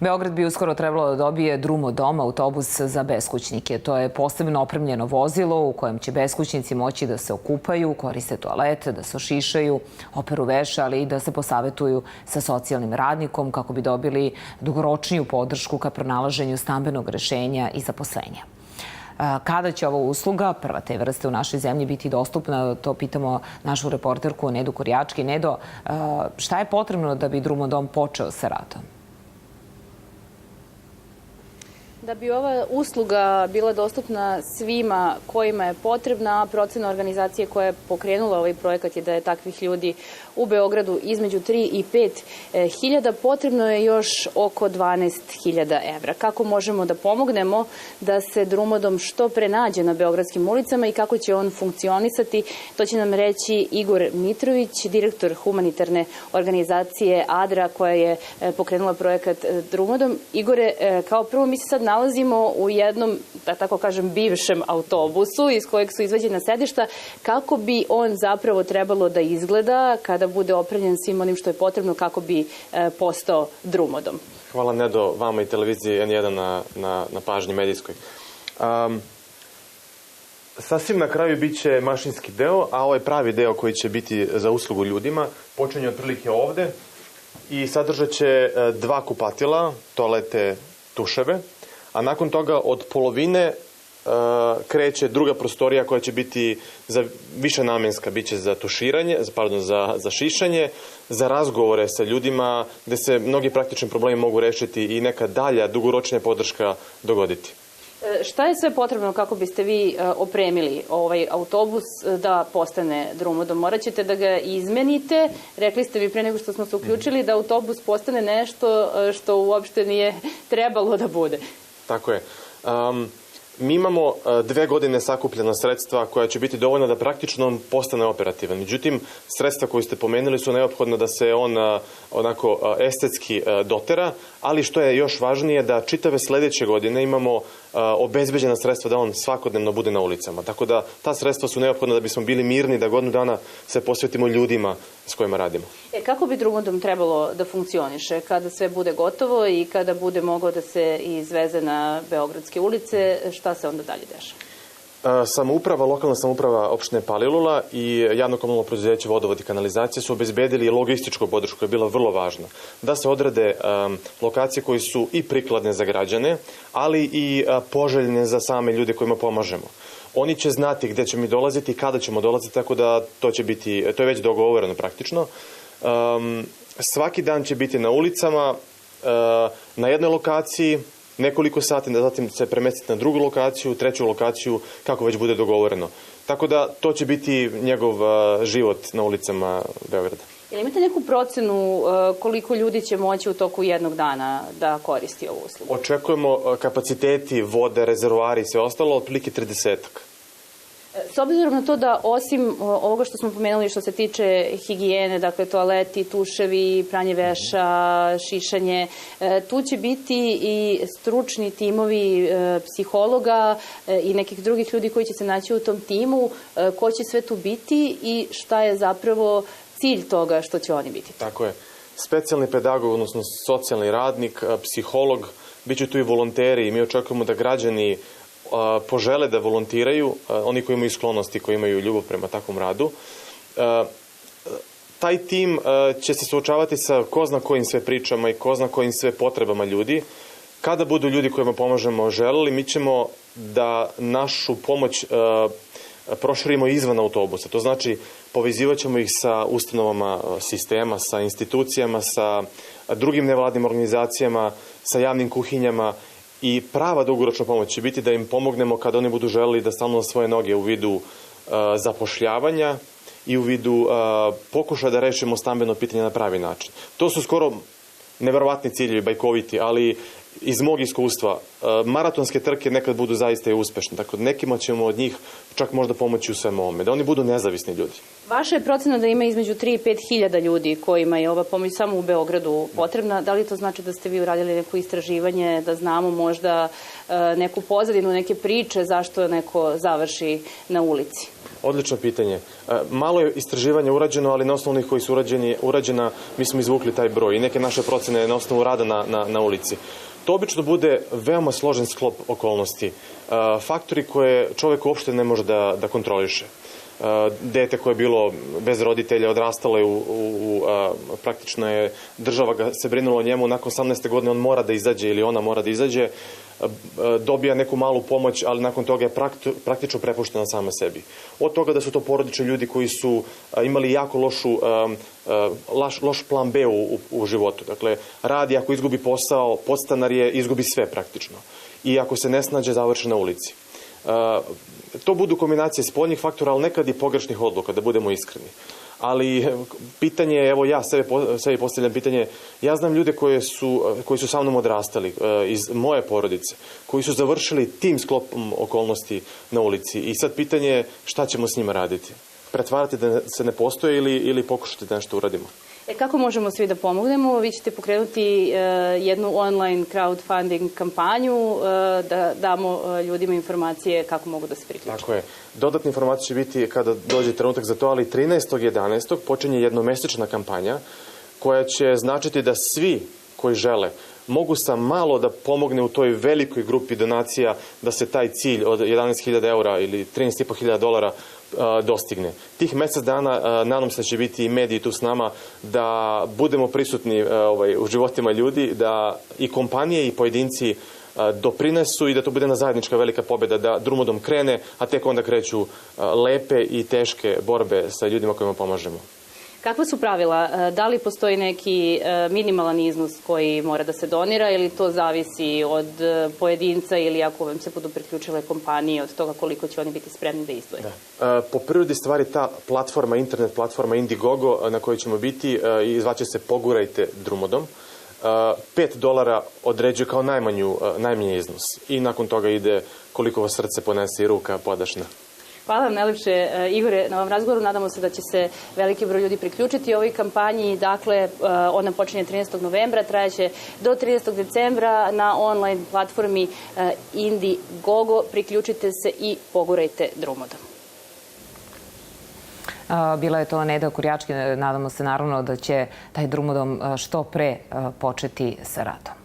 Beograd bi uskoro trebalo da dobije Drumodom, autobus za beskućnike. To je posebno opremljeno vozilo u kojem će beskućnici moći da se okupaju, koriste toalete, da se ošišaju, operu veš, ali i da se posavetuju sa socijalnim radnikom kako bi dobili dugoročniju podršku ka pronalaženju stambenog rešenja i zaposlenja. Kada će ova usluga, prva te vrste u našoj zemlji, biti dostupna, to pitamo našu reporterku Nedu Korjački. Nedo, šta je potrebno da bi Drumodom počeo sa radom? Da bi ova usluga bila dostupna svima kojima je potrebna, procena organizacije koja je pokrenula ovaj projekat je da je takvih ljudi u Beogradu između 3 i 5 hiljada, potrebno je još oko 12.000 evra. Kako možemo da pomognemo da se Drumodom što pre nađe na beogradskim ulicama i kako će on funkcionisati, to će nam reći Igor Mitrović, direktor humanitarne organizacije ADRA koja je pokrenula projekat Drumodom. Igore, kao prvo mi se sad nalazimo u jednom, da tako kažem, bivšem autobusu iz kojeg su izvađena sedišta. Kako bi on zapravo trebalo da izgleda kada bude opremljen svim onim što je potrebno kako bi postao Drumodom? Hvala, Nedo, vama i televiziji N1 na pažnji medijskoj. Sasvim na kraju bit će mašinski deo, a ovaj pravi deo koji će biti za uslugu ljudima počinje otprilike ovde i sadržat će 2 kupatila, toalete, tuševe, a nakon toga od polovine kreće druga prostorija koja će biti više namenska, bit će za tuširanje, za šišanje, za razgovore sa ljudima, gde se mnogi praktični problemi mogu rešiti i neka dalja dugoročnija podrška dogoditi. Šta je sve potrebno kako biste vi opremili ovaj autobus da postane Drumodom? Morat ćete da ga izmenite. Rekli ste vi pre nego što smo se uključili da autobus postane nešto što uopšte nije trebalo da bude. Tako je. Mi imamo 2 godine sakupljena sredstva koja će biti dovoljna da praktično postane operativan. Međutim, sredstva koje ste pomenuli su neophodna da se on onako estetski dotera, ali što je još važnije da čitave sledeće godine imamo obezbeđena sredstva da on svakodnevno bude na ulicama. Tako da ta sredstva su neophodna da bismo bili mirni, da godinu dana se posvetimo ljudima s kojima radimo. Kako bi Drumodom trebalo da funkcioniše kada sve bude gotovo i kada bude mogao da se izveze na beogradske ulice, šta se onda dalje dešava? Lokalna samouprava opštine Palilula i javno komunalno preduzeće Vodovod i kanalizacije su obezbedili logističku podršku koja je bila vrlo važna. Da se odrede lokacije koje su i prikladne za građane, ali i poželjne za same ljude kojima pomažemo. Oni će znati gde ćemo mi dolaziti i kada ćemo dolaziti, tako da to je već dogovoreno praktično. Svaki dan će biti na ulicama, na jednoj lokaciji, nekoliko sati, da zatim se premestiti na drugu lokaciju, treću lokaciju, kako već bude dogovoreno. Tako da to će biti njegov život na ulicama Beograda. Jel imate neku procenu koliko ljudi će moći u toku jednog dana da koristi ovu uslugu? Očekujemo kapaciteti, vode, rezervoari i sve ostalo, otprilike 30-ak. S obzirom na to da osim ovoga što smo pomenuli što se tiče higijene, dakle toaleti, tuševi, pranje veša, šišanje, tu će biti i stručni timovi psihologa i nekih drugih ljudi koji će se naći u tom timu, ko će sve tu biti i šta je zapravo cilj toga što će oni biti? Tako je. Specijalni pedagog, odnosno socijalni radnik, psiholog, bit će tu i volonteri i mi očekujemo da građani požele da volontiraju, oni koji imaju sklonosti, koji imaju ljubav prema takvom radu. Taj tim će se suočavati sa ko zna kojim sve pričama i ko zna kojim sve potrebama ljudi. Kada budu ljudi kojima pomažemo želeli, mi ćemo da našu pomoć proširimo izvan autobusa. To znači povezivat ćemo ih sa ustanovama sistema, sa institucijama, sa drugim nevladnim organizacijama, sa javnim kuhinjama. I prava dugoročna pomoć će biti da im pomognemo kada oni budu želeli da stanu na svoje noge u vidu zapošljavanja i u vidu pokušaja da rešimo stambeno pitanje na pravi način. To su skoro neverovatni ciljevi, bajkoviti, ali iz mog iskustva maratonske trke nekad budu zaista i uspešne. Tako da nekima ćemo od njih čak možda pomoći u svemu ovome, da oni budu nezavisni ljudi. Vaša je procena da ima između 3 i 5 hiljada ljudi kojima je ova pomoć samo u Beogradu potrebna. Da li to znači da ste vi uradili neko istraživanje, da znamo možda neku pozadinu, neke priče zašto neko završi na ulici? Odlično pitanje. Malo je istraživanja urađeno, ali na osnovu onih koji su urađena, mi smo izvukli taj broj i neke naše procene na osnovu rada na ulici. To obično bude veoma složen sklop okolnosti. Faktori koje čovek uopšte ne može da kontroliše. Dete koje je bilo bez roditelja, odrastalo je praktično je država ga se brinula o njemu, nakon 18. godine on mora da izađe ili ona mora da izađe, dobija neku malu pomoć, ali nakon toga je praktično prepuštena sama sebi. Od toga da su to porodični ljudi koji su imali jako loš plan B u životu. Dakle, radi, ako izgubi posao, podstanar je, izgubi sve praktično. I ako se ne snađe, završi na ulici. To budu kombinacije spoljnih faktora, ali nekad i pogrešnih odluka, da budemo iskreni. Ali pitanje je, evo ja sebi postavljam pitanje, ja znam ljude koji su sa mnom odrastali iz moje porodice, koji su završili tim sklopom okolnosti na ulici i sad pitanje je šta ćemo s njima raditi? Pretvarati da se ne postoje ili pokušati da nešto uradimo? Kako možemo svi da pomognemo? Vi ćete pokrenuti jednu online crowdfunding kampanju, da damo ljudima informacije kako mogu da se priključe. Tako je. Dodatne informacije će biti kada dođe trenutak za to, ali 13.11. počinje jednomesečna kampanja koja će značiti da svi koji žele mogu sa malo da pomogne u toj velikoj grupi donacija da se taj cilj od 11.000 eura ili 13.500 dolara dostigne. Tih mesec dana nadam se da će biti i mediji tu s nama da budemo prisutni u životima ljudi, da i kompanije i pojedinci doprinesu i da to bude jedna zajednička velika pobjeda, da Drumodom krene, a tek onda kreću lepe i teške borbe sa ljudima kojima pomažemo. Kakva su pravila? Da li postoji neki minimalan iznos koji mora da se donira ili to zavisi od pojedinca ili ako vam se budu priključile kompanije od toga koliko će oni biti spremni da izdvoje? Po prirodi stvari ta platforma, internet platforma Indiegogo na kojoj ćemo biti i zvaće se Pogurajte Drumodom. $5 određuje kao najmanji iznos i nakon toga ide koliko vas srce ponese i ruka podašna. Hvala vam najlepše, Igore, na ovom razgovoru. Nadamo se da će se veliki broj ljudi priključiti ovoj kampanji. Dakle, ona počinje 13. novembra, trajeće do 30. decembra na online platformi Indiegogo. Priključite se i pogurajte Drumodom. Bila je to Neda Kurjački. Nadamo se naravno da će taj Drumodom što pre početi sa radom.